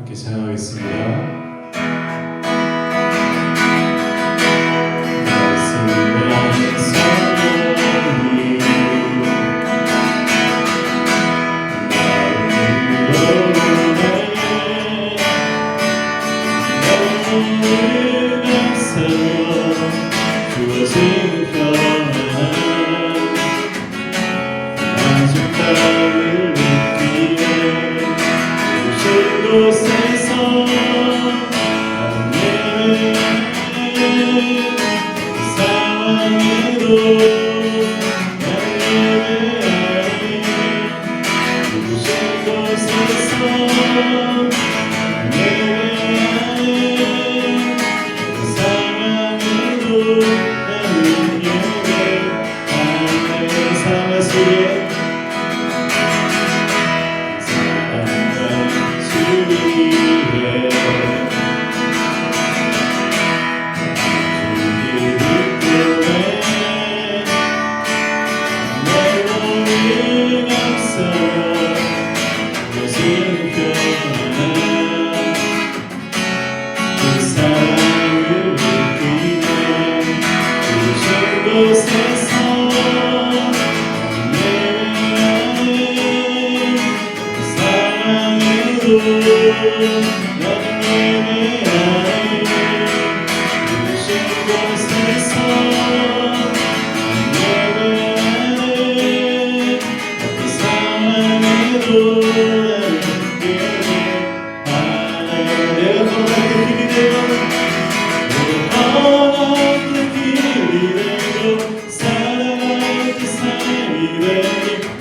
함께 찬양하겠습니다.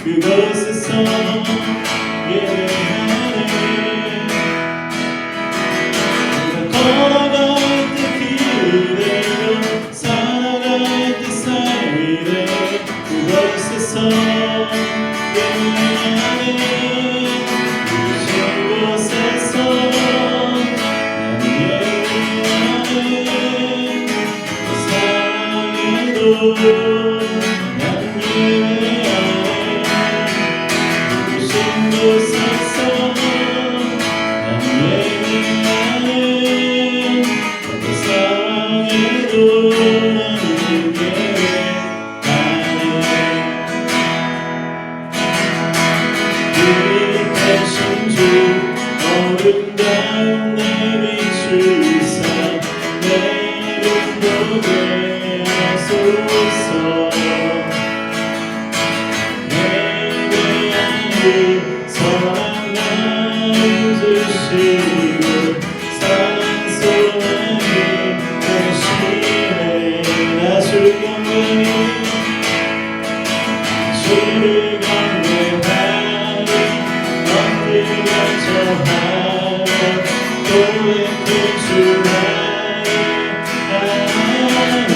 그곳에서 예배하네. 걸어갈 때 길이 되고 살아갈 때 삶이 되고 그곳에서 예배하네. 무슨 곳에서 나는 예배하네. 사랑해도 난 예배하네. 아름다운 내 비추사 내 이름 보게 하소서. 내게 아는 선한 마음 주시고 산소하니 대신에 나 주 영광이 주를 경배하니 엎드려 절하며 고백해 주나의 하나님.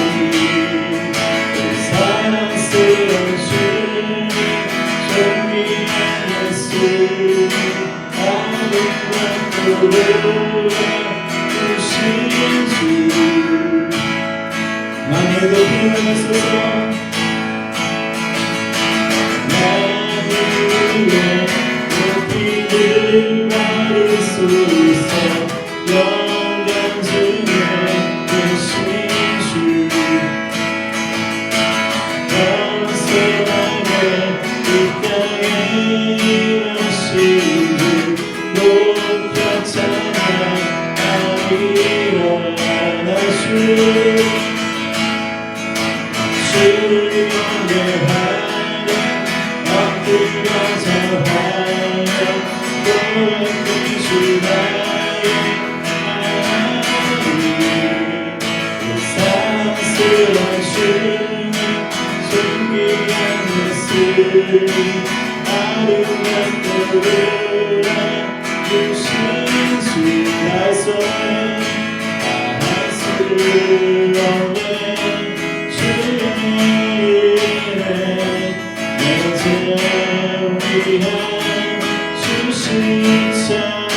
그 사랑스러운 주님 존귀한 예수 아름답고 주신 주 만에도 힘내소서. 나를 위해 높이를 바르소서. 영광 중에 되신 주 영생하게 이 땅에 일하신 주 높여 찬양하리라. 나 주를 경배하며 엎드려 절하며 고백해 주나의 하나님. 그 사랑스러운 주님 존귀한 예수 아름답고 주신 주 나의 손에 할 수 없는 주의 은혜 내 죄 위한 주신 자가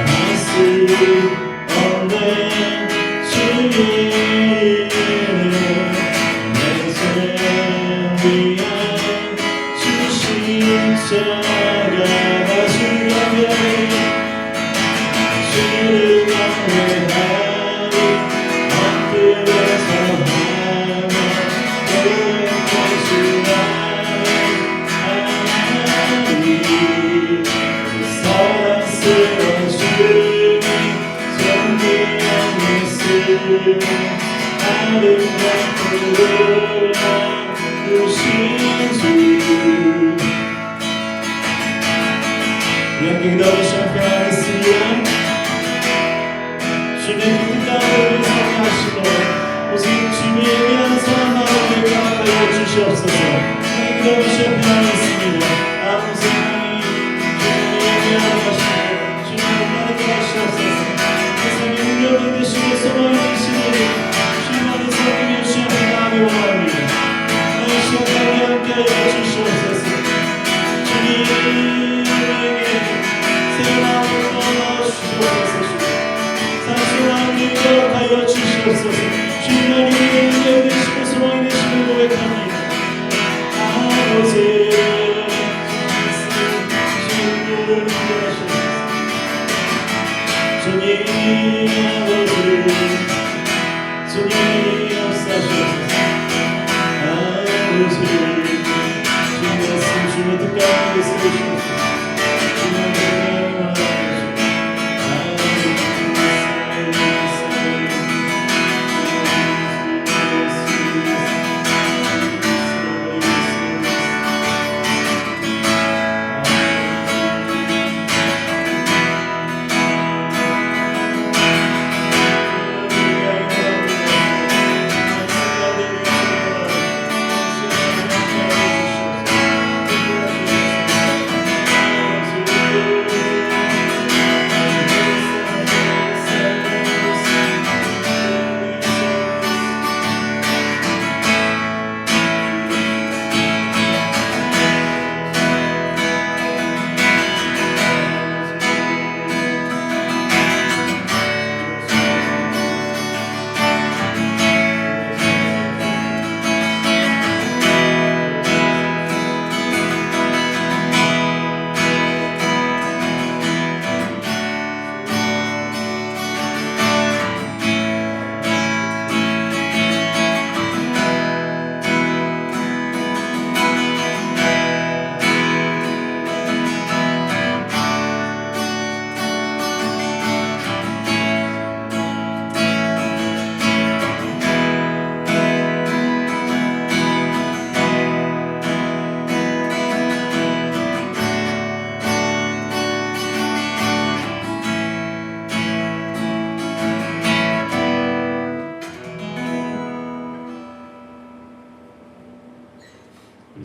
할 수 없는 주의 은혜 내 죄 위한 주신 자가 나 주 영광이 주님 앞에 나가겠습니다. 아무 생각이 주님에게 하시고 주님을 따르게 하시옵소서. 세상의 능력이 되시고 소망이 되시니 주님 안에 섬기며 주님 앞에 나가기 원합니다. 이 시간까지 함께하여 주시옵소서. 주님에게 새 마음을 넣어주시옵소서. 사실 마음을 기억하여 주시옵소서. 주님의 능력이 되시고 소망이 되시는 고백합니다. 아버지 주님을 인도하시옵소서. 주님 아버지 주님 역사하시옵소서. 아버지 주님 말씀 주님 뜻까지 있으시옵소서. 주님 은혜를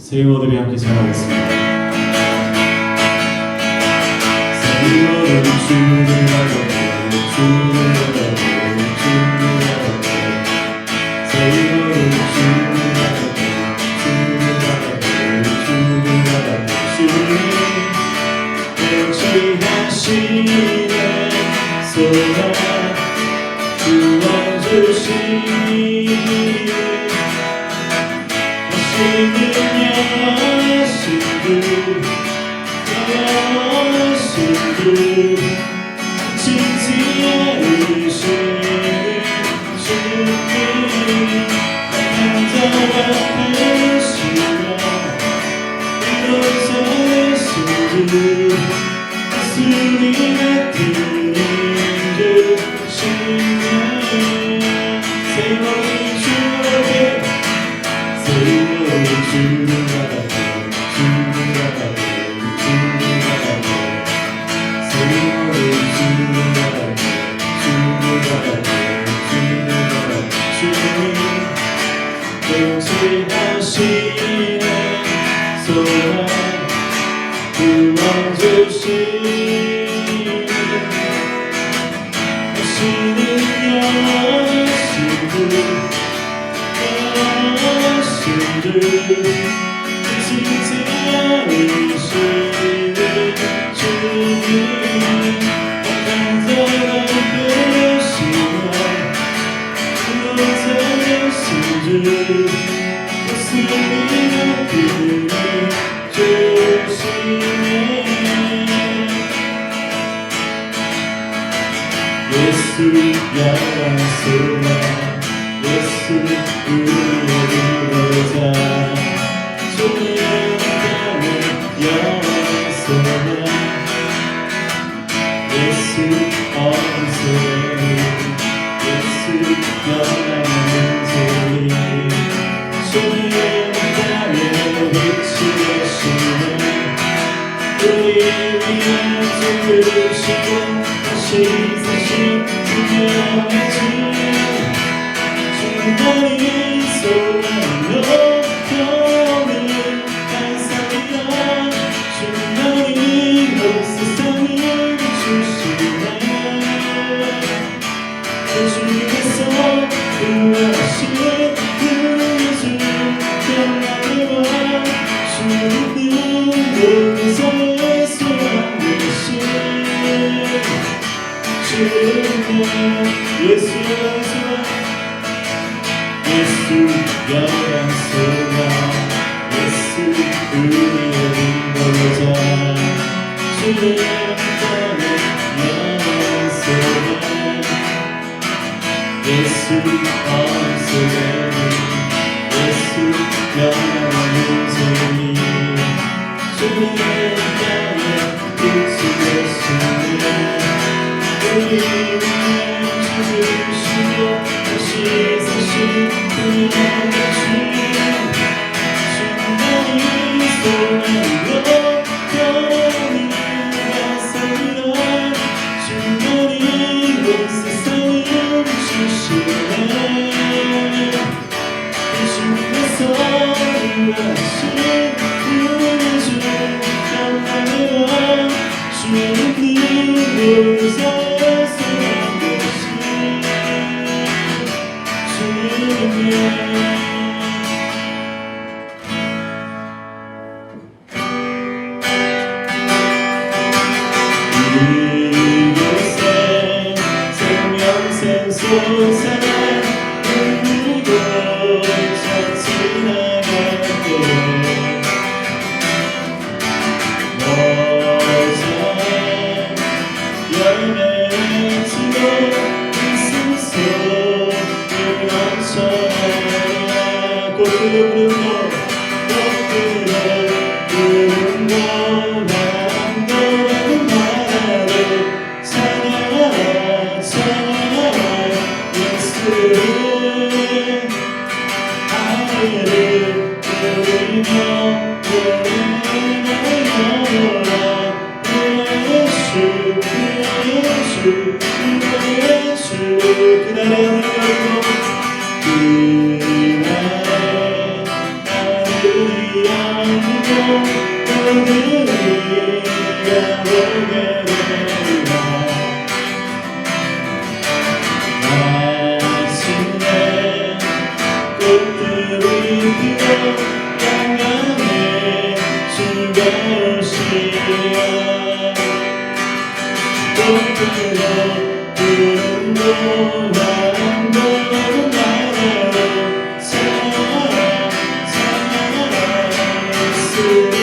세이머들이 함께 찬양하겠습니다. 세이머는 주를 바라보고 주를 바라보고 주를 바라보고 세이머는 주를 바라보고 주를 바라보고 주를 바라보고 주님 행치하시네 소망 구원 주시니 눈동자의 소망 되신 주님 예수 영원 소망 예수 우리의 인도자 주님 떠난 영원 소망 예수 언소리 예수 영원 우세니 주님 떠난 빛이 되시네 우리 주시고 다시 사신 그날의 주님 주님의 소망으로 떠나는 가사이라 주님이 온 세상을 주시네 주님께서 일하신 우리 주 영광의 주님 눈동자의 소망 되신 이곳에 생명샘 솟아난 이곳 지나갈게 너의 열매 맺히고 웃음 속을 넘쳐나 꽃들을 부르고 꽃들을 부르고 바람도는 나라를 찬양하라 찬양하라 예수를 하늘을 부르며 그날의 하늘이 열리고 그들이 가보게 되리라 마침내 꽃들이 피고 영광의 주가 오시리라 꽃들로 구름도 바람도 나라로 찬양하라 찬양하라 예수를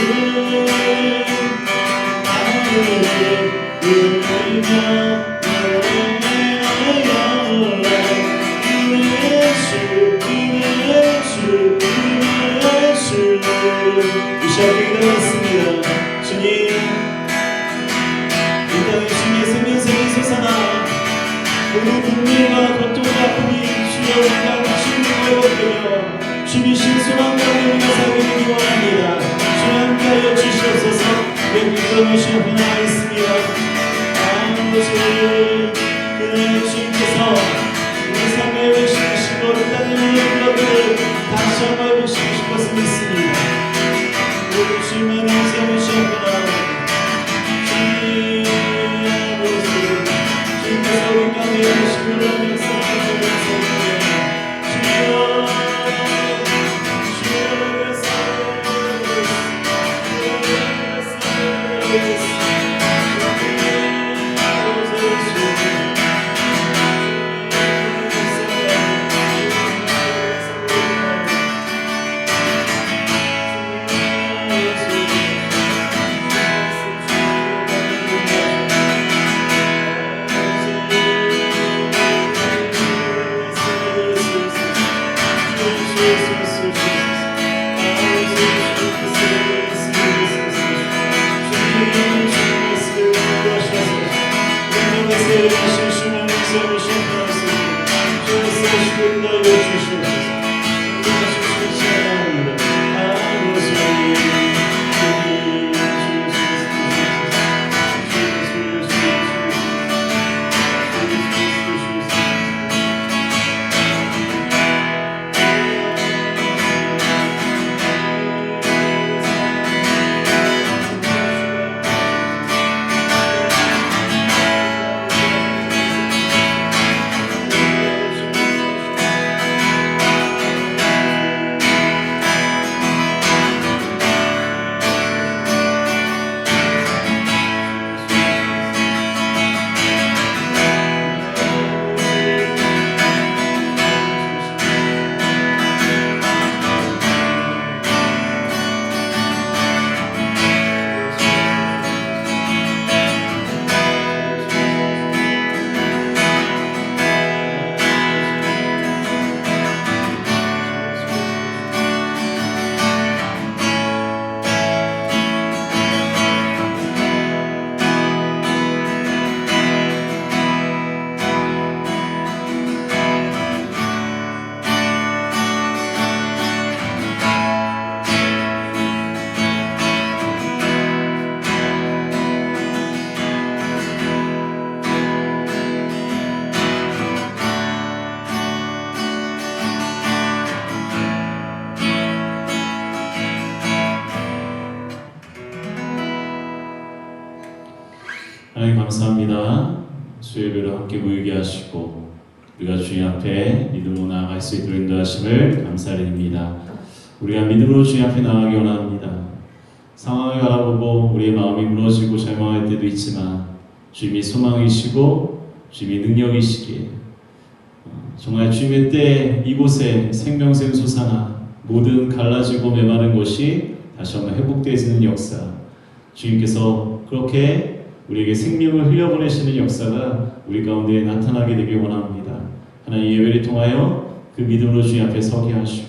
하늘을 부르며 노래하여 예수 예수 예수 이 시간에 기도하겠습니다. 주님 이 땅에 주님의 생명샘이 솟아나 우리 눈물과 고통과 아픔이 주여 온갖 주님을 회복되며 주님 신소망 가운데 우리가 살기를 원합니다. 주님 함께하여 주시옵소서. 우리 기도하며 주님 앞에 나와 있습니다. 아버지 그날 주님께서 우리 삶에 회복시키시고 이 땅에 모든 것들을 다시 한번 회복시키실 것을 믿습니다. 우리 주님만의 삶을 주님 앞에 나와 주님께서 우리 가운데 계시기를 역사하시옵소서. 주여 주여 하나님 감사합니다. 수요일을 함께 모이게 하시고 우리가 주님 앞에 믿음으로 나아갈 수 있도록 인도하심을 감사드립니다. 우리가 믿음으로 주님 앞에 나아가기 원합니다. 상황을 바라보고 우리의 마음이 무너지고 절망할 때도 있지만 주님이 소망이시고 주님이 능력이시기에 정말 주님의 때 이곳에 생명샘 솟아나 모든 갈라지고 메마른 것이 다시 한번 회복되어지는 역사, 주님께서 그렇게 우리에게 생명을 흘려보내시는 역사가 우리 가운데 나타나게 되길 원합니다. 하나님 예배를 통하여 그 믿음으로 주님 앞에 서게 하시고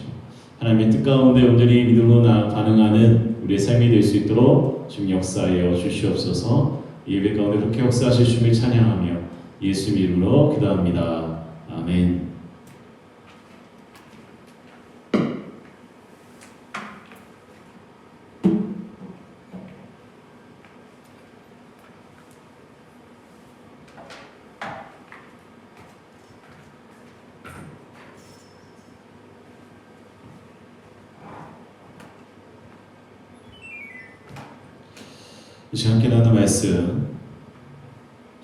하나님의 뜻 가운데 온전히 믿음으로 반응하는 우리의 삶이 될 수 있도록 주님 역사하여 주시옵소서. 예배 가운데 그렇게 역사하실 주님을 찬양하며 예수 이름으로 기도합니다. 아멘. 이제 함께 나눈 말씀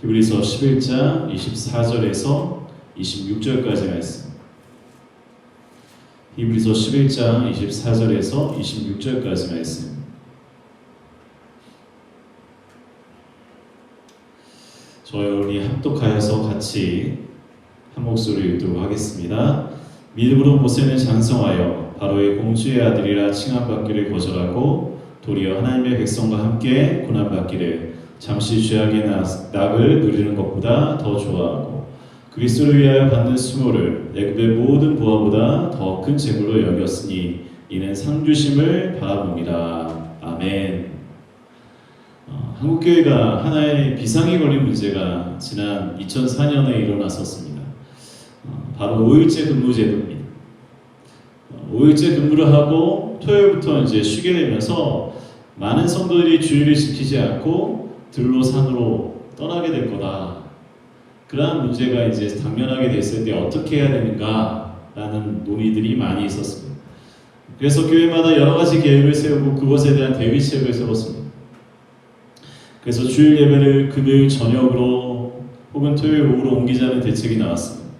히브리서 11장 24절에서 26절까지 말씀. 히브리서 11장 24절에서 26절까지 말씀. 저희 여러분이 합독하여서 같이 한 목소리로 읽도록 하겠습니다. 믿음으로 모세는 장성하여 바로의 공주의 아들이라 칭함받기를 거절하고 도리어 하나님의 백성과 함께 고난받기를 잠시 죄악의 낙을 누리는 것보다 더 좋아하고 그리스도를 위하여 받는 수모를 애굽의 모든 부하보다 더 큰 재물로 여겼으니 이는 상 주심을 바라봅니다. 아멘. 한국교회가 하나의 비상이 걸린 문제가 지난 2004년에 일어났었습니다. 바로 5일째 근무 제도입니다. 5일째 근무를 하고 토요일부터 이제 쉬게 되면서 많은 성도들이 주일을 지키지 않고 들로 산으로 떠나게 될 거다. 그러한 문제가 이제 당면하게 됐을 때 어떻게 해야 되는가라는 논의들이 많이 있었습니다. 그래서 교회마다 여러 가지 계획을 세우고 그것에 대한 대비책을 세웠습니다. 그래서 주일 예배를 금요일 저녁으로 혹은 토요일 오후로 옮기자는 대책이 나왔습니다.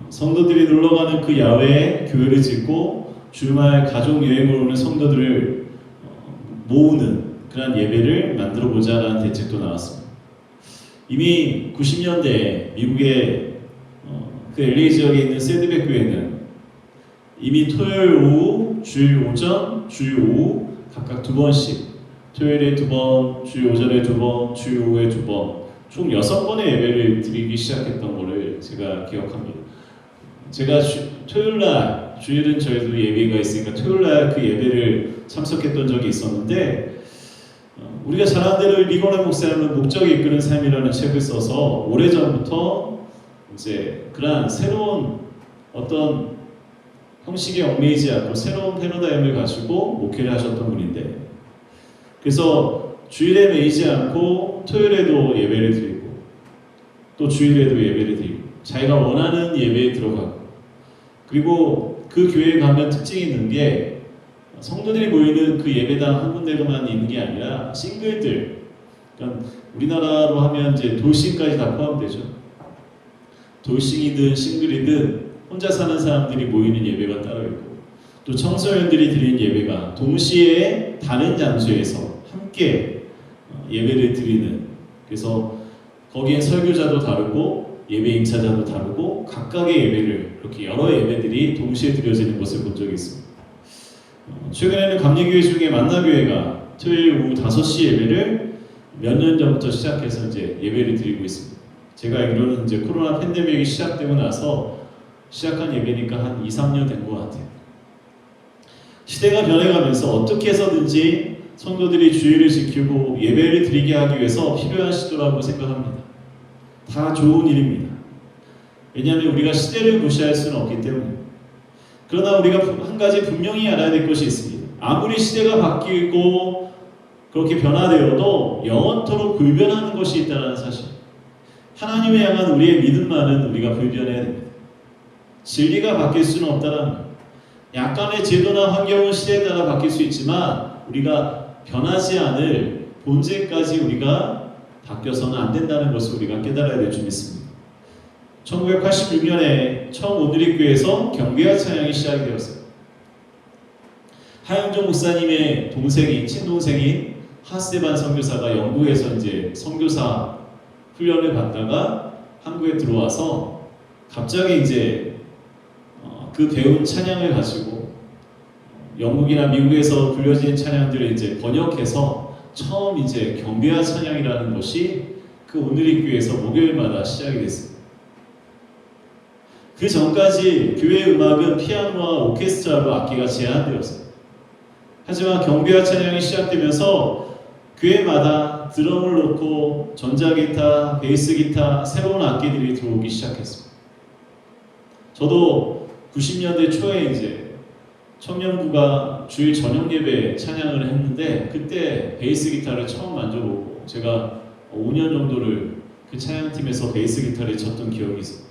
성도들이 놀러가는 그 야외에 교회를 짓고 주말 가족 여행을 오는 성도들을 모으는 그런 예배를 만들어 보자라는 대책도 나왔습니다. 이미 90년대 미국의 그 LA 지역에 있는 세드백 교회는 이미 토요일 오후, 주일 오전, 주일 오후 각각 2번씩 토요일에 2번, 주일 오전에 2번, 주일 오후에 2번 총 6번의 예배를 드리기 시작했던 것을 제가 기억합니다. 제가 토요일날, 주일은 저희도 예배가 있으니까 토요일날 그 예배를 참석했던 적이 있었는데 우리가 잘 아는 대로 리고나 목사님은 목적이 이끄는 삶이라는 책을 써서 오래전부터 이제 그러한 새로운 어떤 형식에 얽매이지 않고 새로운 패러다임을 가지고 목회를 하셨던 분인데 그래서 주일에 매이지 않고 토요일에도 예배를 드리고 또 주일에도 예배를 드리고 자기가 원하는 예배에 들어가고 그리고 그 교회에 가면 특징이 있는 게 성도들이 모이는 그 예배당 한 군데로만 있는 게 아니라 싱글들, 그러니까 우리나라로 하면 이제 돌싱까지 다 포함되죠. 돌싱이든 싱글이든 혼자 사는 사람들이 모이는 예배가 따로 있고 또 청소년들이 드리는 예배가 동시에 다른 장소에서 함께 예배를 드리는 그래서 거기엔 설교자도 다르고 예배 임차자도 다르고 각각의 예배를 이렇게 여러 예배들이 동시에 드려지는 것을 본 적이 있습니다. 최근에는 감리교회 중에 만나교회가 토요일 오후 5시 예배를 몇 년 전부터 시작해서 이제 예배를 드리고 있습니다. 제가 알기로는 이제 코로나 팬데믹이 시작되고 나서 시작한 예배니까 한 2-3년 된 것 같아요. 시대가 변해가면서 어떻게 해서든지 성도들이 주일을 지키고 예배를 드리게 하기 위해서 필요한 시도라고 생각합니다. 다 좋은 일입니다. 왜냐하면 우리가 시대를 무시할 수는 없기 때문에. 그러나 우리가 한 가지 분명히 알아야 될 것이 있습니다. 아무리 시대가 바뀌고 그렇게 변화되어도 영원토록 불변하는 것이 있다는 사실. 하나님을 향한 우리의 믿음만은 우리가 불변해야 됩니다. 진리가 바뀔 수는 없다는 것. 약간의 제도나 환경은 시대에 따라 바뀔 수 있지만 우리가 변하지 않을 본질까지 우리가 바뀌어서는 안 된다는 것을 우리가 깨달아야 될 줄 믿습니다. 1986년에 처음 온누리교회에서 경배와 찬양이 시작이 되었어요. 하영종 목사님의 동생인 친동생인 하스데반 선교사가 영국에서 이제 선교사 훈련을 받다가 한국에 들어와서 갑자기 이제 그 배운 찬양을 가지고 영국이나 미국에서 불려진 찬양들을 이제 번역해서 처음 이제 경배와 찬양이라는 것이 그 온누리교회에서 목요일마다 시작이 됐습니다. 그 전까지 교회 음악은 피아노와 오케스트라로 악기가 제한되었어요. 하지만 경배와 찬양이 시작되면서 교회마다 드럼을 놓고 전자기타, 베이스기타, 새로운 악기들이 들어오기 시작했습니다. 저도 90년대 초에 이제 청년부가 주일 저녁 예배 찬양을 했는데 그때 베이스 기타를 처음 만져보고 제가 5년 정도를 그 찬양팀에서 베이스 기타를 쳤던 기억이 있습니다.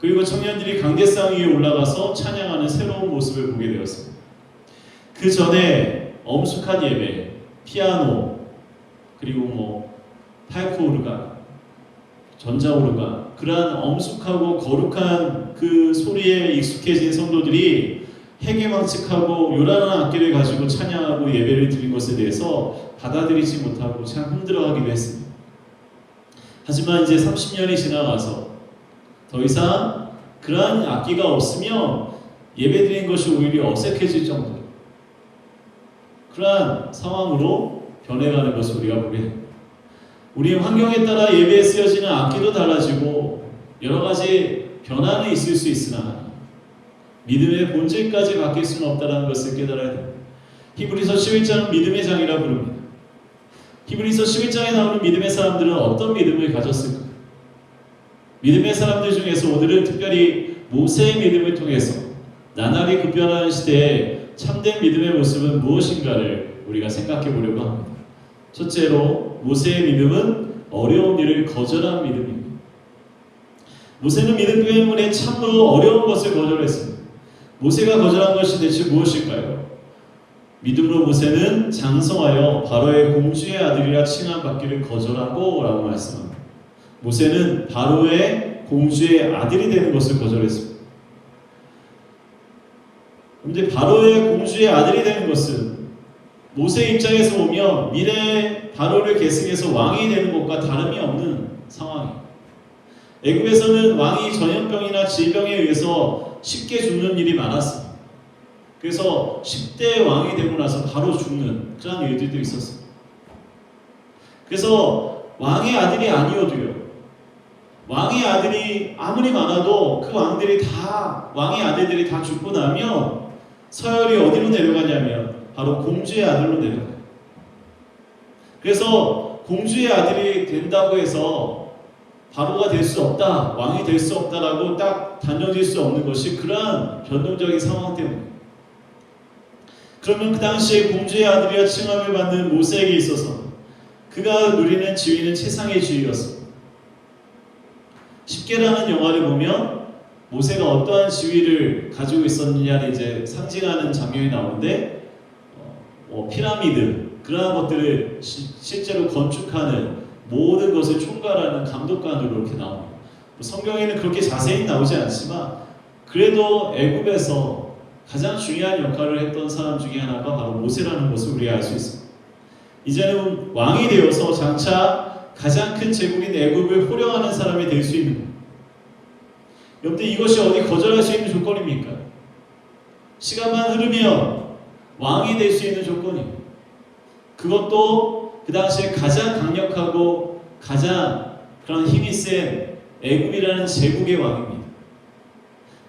그리고 청년들이 강대상 위에 올라가서 찬양하는 새로운 모습을 보게 되었습니다. 그 전에 엄숙한 예배, 피아노, 그리고 파이프 오르간, 전자 오르간, 그러한 엄숙하고 거룩한 그 소리에 익숙해진 성도들이 해괴망측하고 요란한 악기를 가지고 찬양하고 예배를 드린 것에 대해서 받아들이지 못하고 참 힘들어하기도 했습니다. 하지만 이제 30년이 지나가서 더 이상 그러한 악기가 없으면 예배드린 것이 오히려 어색해질 정도로 그러한 상황으로 변해가는 것을 우리가 보게 됩니다. 우리의 환경에 따라 예배에 쓰여지는 악기도 달라지고 여러 가지 변화는 있을 수 있으나 믿음의 본질까지 바뀔 수는 없다는 것을 깨달아야 됩니다. 히브리서 11장은 믿음의 장이라 부릅니다. 히브리서 11장에 나오는 믿음의 사람들은 어떤 믿음을 가졌을까? 믿음의 사람들 중에서 오늘은 특별히 모세의 믿음을 통해서 나날이 급변하는 시대에 참된 믿음의 모습은 무엇인가를 우리가 생각해 보려고 합니다. 첫째로 모세의 믿음은 어려운 일을 거절한 믿음입니다. 모세는 믿음 때문에 참으로 어려운 것을 거절했습니다. 모세가 거절한 것이 대체 무엇일까요? 믿음으로 모세는 장성하여 바로의 공주의 아들이라 칭함받기를 거절하고 라고 말씀합니다. 모세는 바로의 공주의 아들이 되는 것을 거절했습니다. 그런데 바로의 공주의 아들이 되는 것은 모세 입장에서 보면 미래에 바로를 계승해서 왕이 되는 것과 다름이 없는 상황입니다. 애굽에서는 왕이 전염병이나 질병에 의해서 쉽게 죽는 일이 많았습니다. 그래서 10대 왕이 되고 나서 바로 죽는 그런 일들도 있었습니다. 그래서 왕의 아들이 아니어도요, 왕의 아들이 아무리 많아도 그 왕의 아들들이 다 죽고 나면 서열이 어디로 내려가냐면 바로 공주의 아들로 내려가요. 그래서 공주의 아들이 된다고 해서 바로가 될 수 없다, 왕이 될 수 없다라고 딱 단정질 수 없는 것이 그러한 변동적인 상황 때문에. 그러면 그 당시에 공주의 아들이라 칭함을 받는 모세에게 있어서 그가 누리는 지위는 최상의 지위였습니다. 십계라는 영화를 보면 모세가 어떠한 지위를 가지고 있었느냐를 이제 상징하는 장면이 나오는데 피라미드 그러한 것들을 실제로 건축하는 모든 것을 총괄하는 감독관으로 이렇게 나옵니다. 성경에는 그렇게 자세히 나오지 않지만 그래도 애굽에서 가장 중요한 역할을 했던 사람 중에 하나가 바로 모세라는 것을 우리가 알 수 있습니다. 이제는 왕이 되어서 장차 가장 큰 제국인 애굽을 호령하는 사람이 될 수 있는 겁니다. 여러분들 이것이 어디 거절할 수 있는 조건입니까? 시간만 흐르면 왕이 될 수 있는 조건입니다. 그것도 그 당시에 가장 강력하고 가장 그런 힘이 센 애굽이라는 제국의 왕입니다.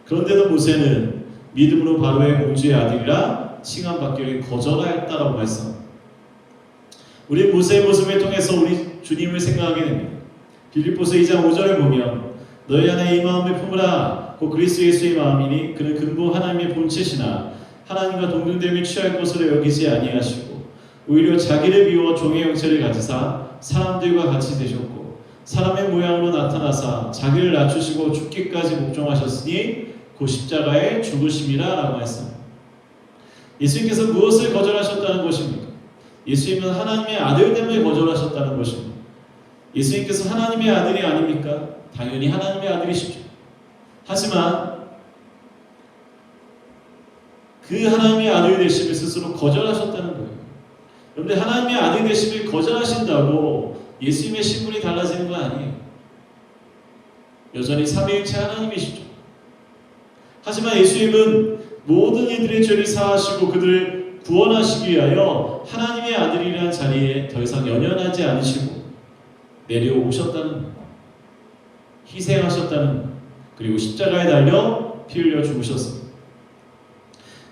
그런데도 모세는 믿음으로 바로의 공주의 아들이라 칭함받기를 거절하였다라고 말씀합니다. 우리 모세의 모습을 통해서 우리 주님을 생각하게 됩니다. 빌립보서 2장 5절을 보면 너희 안에 이 마음을 품으라 곧 그리스도 예수의 마음이니 그는 근본 하나님의 본체시나 하나님과 동등됨을 취할 것으로 여기지 아니하시고 오히려 자기를 비워 종의 형체를 가지사 사람들과 같이 되셨고 사람의 모양으로 나타나사 자기를 낮추시고 죽기까지 복종하셨으니 그 십자가의 죽으심이라 라고 했습니다. 예수님께서 무엇을 거절하셨다는 것입니까? 예수님은 하나님의 아들됨을 거절하셨다는 것입니다. 예수님께서 하나님의 아들이 아닙니까? 당연히 하나님의 아들이시죠. 하지만 그 하나님의 아들이 되심을 스스로 거절하셨다는 거예요. 그런데 하나님의 아들이 되심을 거절하신다고 예수님의 신분이 달라지는 건 아니에요. 여전히 삼위일체 하나님이시죠. 하지만 예수님은 모든 이들의 죄를 사하시고 그들을 구원하시기 위하여 하나님의 아들이라는 자리에 더 이상 연연하지 않으시고 내려오셨다는 거예요. 희생하셨다는 거예요. 그리고 십자가에 달려 피 흘려 죽으셨습니다.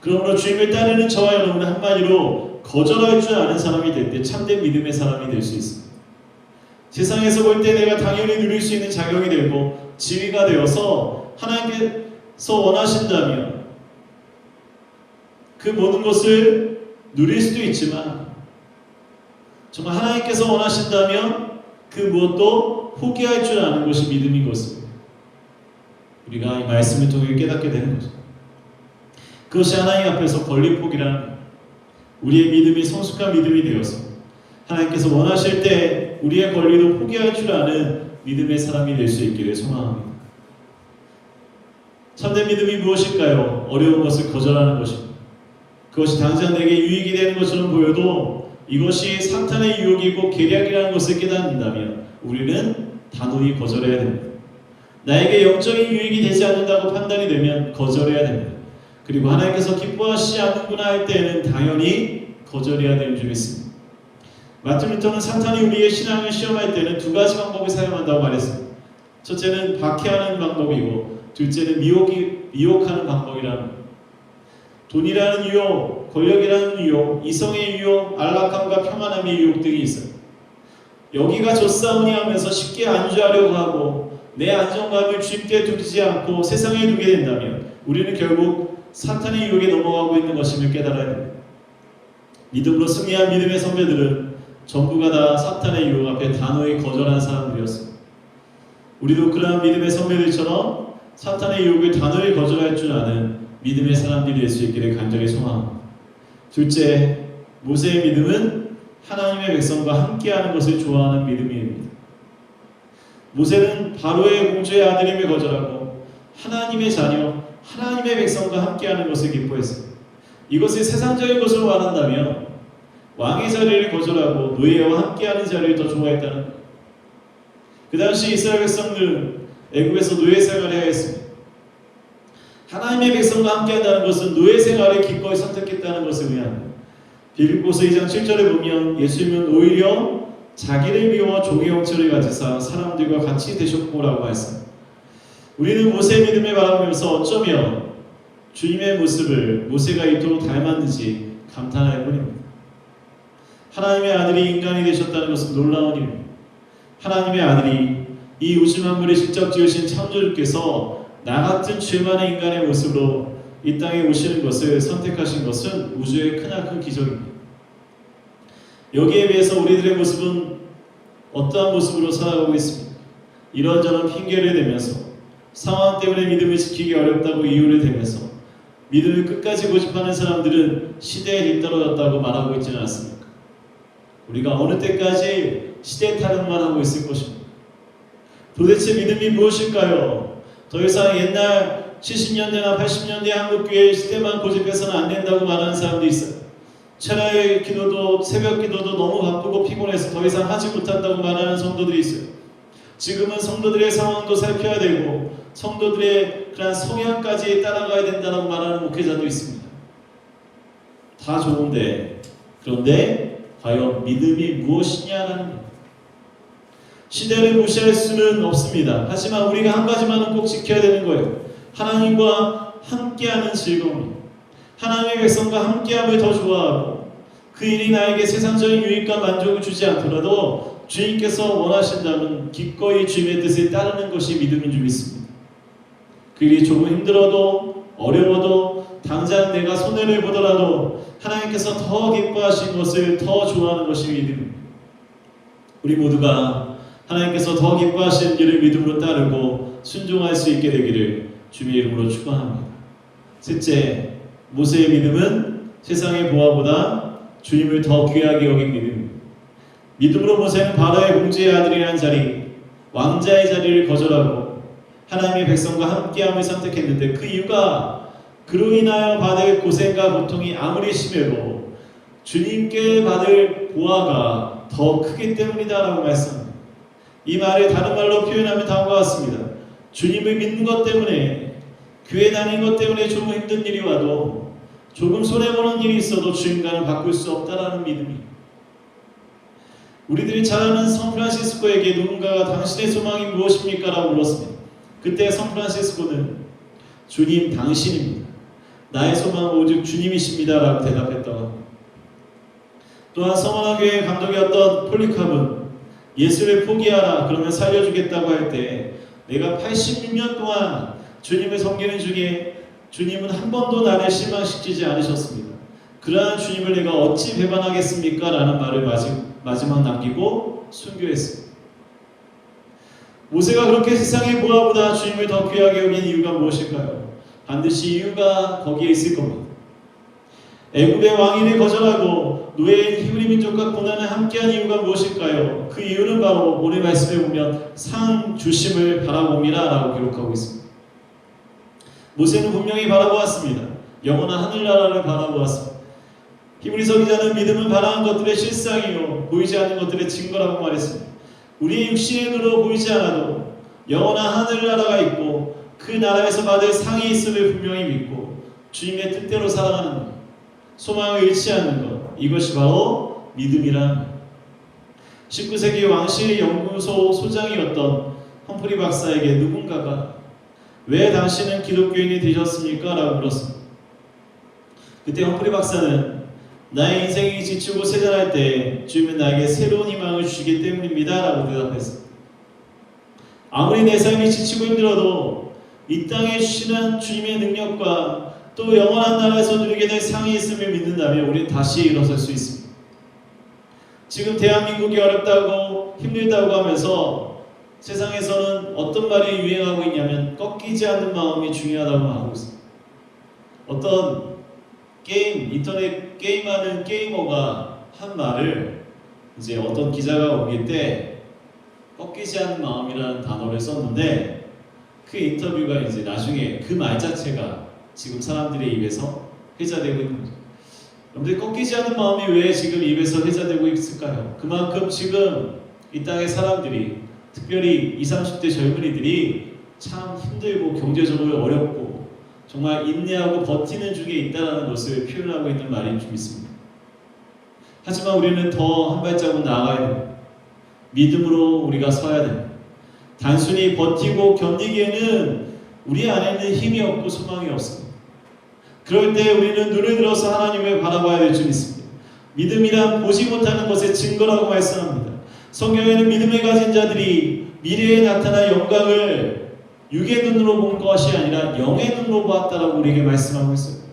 그러므로 주님을 따르는 저와 여러분은 한마디로 거절할 줄 아는 사람이 될 때 참된 믿음의 사람이 될 수 있습니다. 세상에서 볼 때 내가 당연히 누릴 수 있는 자격이 되고 지위가 되어서 하나님께서 원하신다면 그 모든 것을 누릴 수도 있지만 정말 하나님께서 원하신다면 그 무엇도 포기할 줄 아는 것이 믿음인 것입니다. 우리가 이 말씀을 통해 깨닫게 되는 거죠. 그것이 하나님 앞에서 권리 포기라는 우리의 믿음이 성숙한 믿음이 되어서 하나님께서 원하실 때 우리의 권리도 포기할 줄 아는 믿음의 사람이 될 수 있기를 소망합니다. 참된 믿음이 무엇일까요? 어려운 것을 거절하는 것입니다. 그것이 당장 내게 유익이 되는 것처럼 보여도 이것이 사탄의 유혹이고 계략이라는 것을 깨닫는다면 우리는 단호히 거절해야 됩니다. 나에게 영적인 유익이 되지 않는다고 판단이 되면 거절해야 됩니다. 그리고 하나님께서 기뻐하시지 않는구나 할 때에는 당연히 거절해야 되는 줄 믿습니다. 마틴 루터는 사탄이 우리의 신앙을 시험할 때는 두 가지 방법을 사용한다고 말했습니다. 첫째는 박해하는 방법이고 둘째는 미혹하는 방법이라는 겁니다. 돈이라는 유혹, 권력이라는 유혹, 이성의 유혹, 안락함과 평안함의 유혹 등이 있어요. 여기가 좋사오니 하면서 쉽게 안주하려고 하고 내 안정감을 주님께 두지 않고 세상에 두게 된다면 우리는 결국 사탄의 유혹에 넘어가고 있는 것임을 깨달아야 됩니다. 믿음으로 승리한 믿음의 선배들은 전부가 다 사탄의 유혹 앞에 단호히 거절한 사람들이었습니다. 우리도 그러한 믿음의 선배들처럼 사탄의 유혹을 단호히 거절할 줄 아는 믿음의 사람들이 될 수 있기를 간절히 소망합니다. 둘째, 모세의 믿음은 하나님의 백성과 함께하는 것을 좋아하는 믿음입니다. 모세는 바로의 공주의 아들임을 거절하고 하나님의 자녀, 하나님의 백성과 함께하는 것을 기뻐했습니다. 이것을 세상적인 것으로 말한다면 왕의 자리를 거절하고 노예와 함께하는 자리를 더 좋아했다는 것. 그 당시 이스라엘 백성들은 애굽에서 노예 생활을 해야 했습니다. 하나님의 백성과 함께한다는 것은 노예 생활을 기꺼이 선택했다는 것을 의미합니다. 빌립보서 2장 7절에 보면 예수님은 오히려 자기를 비워 종의 형체를 가지사 사람들과 같이 되셨고라고 말씀합니다. 우리는 모세의 믿음을 바라보면서 어쩌면 주님의 모습을 모세가 이토록 닮았는지 감탄할 뿐입니다. 하나님의 아들이 인간이 되셨다는 것은 놀라운 일입니다. 하나님의 아들이 이 우주 만물을 직접 지으신 창조주께서 나 같은 죄 많은 인간의 모습으로 이 땅에 오시는 것을 선택하신 것은 우주의 크나큰 기적입니다. 여기에 비해서 우리들의 모습은 어떠한 모습으로 살아가고 있습니까? 이런저런 핑계를 대면서 상황 때문에 믿음을 지키기 어렵다고 이유를 대면서 믿음을 끝까지 고집하는 사람들은 시대에 뒤떨어졌다고 말하고 있지는 않습니까? 우리가 어느 때까지 시대 타령만 하고 있을 것입니다. 도대체 믿음이 무엇일까요? 더 이상 옛날 70년대나 80년대 한국교회 시대만 고집해서는 안 된다고 말하는 사람도 있어요. 철야의 기도도 새벽 기도도 너무 바쁘고 피곤해서 더 이상 하지 못한다고 말하는 성도들이 있어요. 지금은 성도들의 상황도 살펴야 되고 성도들의 그런 성향까지 따라가야 된다고 말하는 목회자도 있습니다. 다 좋은데 그런데 과연 믿음이 무엇이냐라는 것. 시대를 무시할 수는 없습니다. 하지만 우리가 한 가지만은 꼭 지켜야 되는 거예요. 하나님과 함께하는 즐거움, 하나님의 백성과 함께함을 더 좋아하고 그 일이 나에게 세상적인 유익과 만족을 주지 않더라도 주님께서 원하신다면 기꺼이 주님의 뜻을 따르는 것이 믿음인 줄 믿습니다. 그 일이 조금 힘들어도 어려워도 당장 내가 손해를 보더라도 하나님께서 더 기뻐하신 것을 더 좋아하는 것이 믿음입니다. 우리 모두가 하나님께서 더 기뻐하시는 일을 믿음으로 따르고 순종할 수 있게 되기를 주님의 이름으로 축원합니다. 셋째, 모세의 믿음은 세상의 보화보다 주님을 더 귀하게 여긴 믿음입니다. 믿음으로 모세는 바로의 공주의 아들이라는 자리, 왕자의 자리를 거절하고 하나님의 백성과 함께함을 선택했는데 그 이유가 그로 인하여 받을 고생과 고통이 아무리 심해도 주님께 받을 보화가 더 크기 때문이다라고 말씀합니다. 이 말을 다른 말로 표현하면 다음과 같습니다. 주님을 믿는 것 때문에, 교회 다니는 것 때문에 조금 힘든 일이 와도, 조금 손해보는 일이 있어도 주님과는 바꿀 수 없다라는 믿음이, 우리들이 잘 아는 샌프란시스코에게 누군가가 당신의 소망이 무엇입니까? 라고 물었습니다. 그때 샌프란시스코는 주님 당신입니다. 나의 소망은 오직 주님이십니다. 라고 대답했다고 합니다. 또한 서머나교회 감독이었던 폴리캅은 예수를 포기하라 그러면 살려주겠다고 할 때 내가 86년 동안 주님을 섬기는 중에 주님은 한 번도 나를 실망시키지 않으셨습니다. 그러한 주님을 내가 어찌 배반하겠습니까? 라는 말을 마지막 남기고 순교했습니다. 모세가 그렇게 세상의 보화보다 주님을 더 귀하게 여긴 이유가 무엇일까요? 반드시 이유가 거기에 있을 겁니다. 애굽의 왕위를 거절하고 노예인 히브리 민족과 고난을 함께한 이유가 무엇일까요? 그 이유는 바로 오늘 말씀에 보면 상 주심을 바라봅니다 라고 기록하고 있습니다. 모세는 분명히 바라보았습니다. 영원한 하늘나라를 바라보았습니다. 히브리서 기자는 믿음은 바라는 것들의 실상이요 보이지 않는 것들의 증거라고 말했습니다. 우리의 육신의 눈으로 보이지 않아도 영원한 하늘나라가 있고 그 나라에서 받을 상이 있음을 분명히 믿고 주님의 뜻대로 살아가는 것, 소망을 잃지 않는 것, 이것이 바로 믿음이란 19세기 왕실 연구소 소장이었던 험프리 박사에게 누군가가 왜 당신은 기독교인이 되셨습니까? 라고 물었습니다. 그때 험프리 박사는 나의 인생이 지치고 쇠잔할 때 주님은 나에게 새로운 희망을 주시기 때문입니다 라고 대답했습니다. 아무리 내 삶이 지치고 힘들어도 이 땅에 주시는 주님의 능력과 또 영원한 나라에서 누리게 될 상이 있음을 믿는다면 우리는 다시 일어설 수 있습니다. 지금 대한민국이 어렵다고 힘들다고 하면서 세상에서는 어떤 말이 유행하고 있냐면 꺾이지 않는 마음이 중요하다고 하고 있습니다. 어떤 인터넷 게임하는 게이머가 한 말을 이제 어떤 기자가 옮길 때 꺾이지 않는 마음이라는 단어를 썼는데 그 인터뷰가 이제 나중에 그 말 자체가 지금 사람들의 입에서 회자되고 있는 거죠. 여러분들 꺾이지 않는 마음이 왜 지금 입에서 회자되고 있을까요? 그만큼 지금 이 땅의 사람들이 특별히 20, 30대 젊은이들이 참 힘들고 경제적으로 어렵고 정말 인내하고 버티는 중에 있다는 것을 표현하고 있는 말인 줄 믿습니다. 하지만 우리는 더 한 발자국 나아가야 됩니다. 믿음으로 우리가 서야 됩니다. 단순히 버티고 견디기에는 우리 안에는 힘이 없고 소망이 없습니다. 그럴 때 우리는 눈을 들어서 하나님을 바라봐야 될 줄 믿습니다. 믿음이란 보지 못하는 것의 증거라고 말씀합니다. 성경에는 믿음을 가진 자들이 미래에 나타날 영광을 육의 눈으로 본 것이 아니라 영의 눈으로 보았다라고 우리에게 말씀하고 있어요.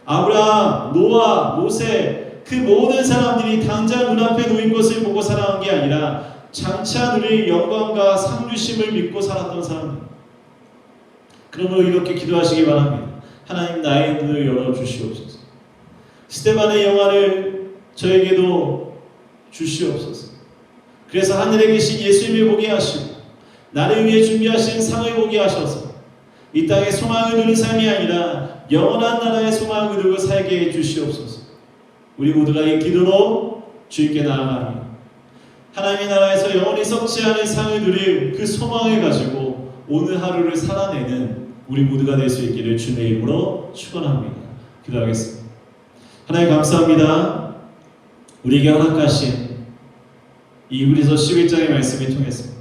아브라함, 노아, 모세 그 모든 사람들이 당장 눈앞에 놓인 것을 보고 살아간 게 아니라 장차 누릴 영광과 상주심을 믿고 살았던 사람입니다. 그러므로 이렇게 기도하시기 바랍니다. 하나님 나의 눈을 열어주시옵소서. 스데반의 영화를 저에게도 주시옵소서. 그래서 하늘에 계신 예수님을 보게 하시고 나를 위해 준비하신 상을 보게 하셔서 이 땅에 소망을 두는 삶이 아니라 영원한 나라의 소망을 두고 살게 해 주시옵소서. 우리 모두가 이 기도로 주님께 나아가며 하나님의 나라에서 영원히 썩지 않은 상을 누릴 그 소망을 가지고 오늘 하루를 살아내는 우리 모두가 될 수 있기를 주님의 이름으로 축원합니다. 기도하겠습니다. 하나님 감사합니다. 우리에게 허락하신 이 히브리서 11장의 말씀을 통해서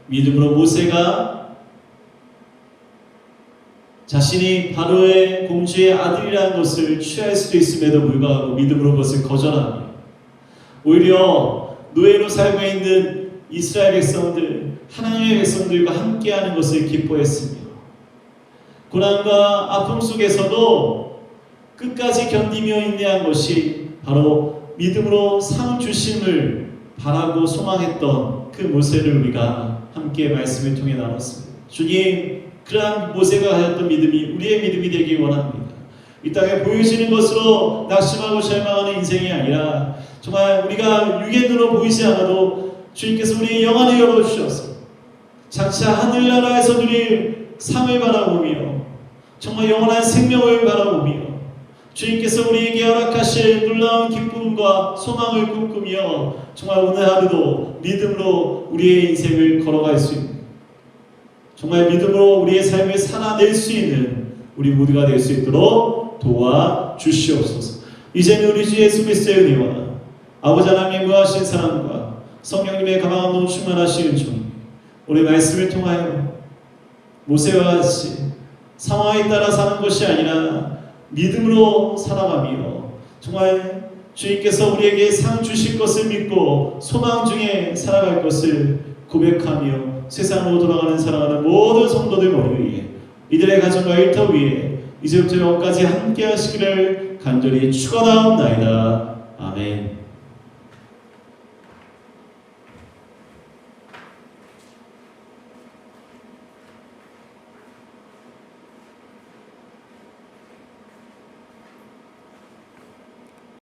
믿음으로 모세가 자신이 바로의 공주의 아들이라는 것을 취할 수도 있음에도 불구하고 믿음으로 그것을 거절하며 오히려 노예로 살고 있는 이스라엘 백성들, 하나님의 백성들과 함께하는 것을 기뻐했으며 고난과 아픔 속에서도 끝까지 견디며 인내한 것이 바로 믿음으로 상 주심을 바라고 소망했던 그 모세를 우리가 함께 말씀을 통해 나눴습니다. 주님, 그러한 모세가 가졌던 믿음이 우리의 믿음이 되기 원합니다. 이 땅에 보여지는 것으로 낙심하고 절망하는 인생이 아니라 정말 우리가 육엔으로 보이지 않아도 주님께서 우리의 영 안을 열어주셔서 장차 하늘나라에서 누릴 삶을 바라보며 정말 영원한 생명을 바라보며 주님께서 우리에게 허락하실 놀라운 기쁨과 소망을 꿈꾸며 정말 오늘 하루도 믿음으로 우리의 인생을 걸어갈 수 있는, 정말 믿음으로 우리의 삶을 살아낼 수 있는 우리 모두가 될 수 있도록 도와주시옵소서. 이제는 우리 주 예수 그리스도의 은혜와 아버지 하나님의 무하신 사랑과 성령님의 가망함으로 충만하신 은총이 우리 말씀을 통하여 모세와 같이 상황에 따라 사는 것이 아니라 믿음으로 살아가며 정말 주님께서 우리에게 상 주실 것을 믿고 소망 중에 살아갈 것을 고백하며 세상으로 돌아가는 살아가는 모든 성도들 머리 위에 이들의 가정과 일터 위에 이제부터 영원까지 함께 하시기를 간절히 축원하옵나이다. 아멘.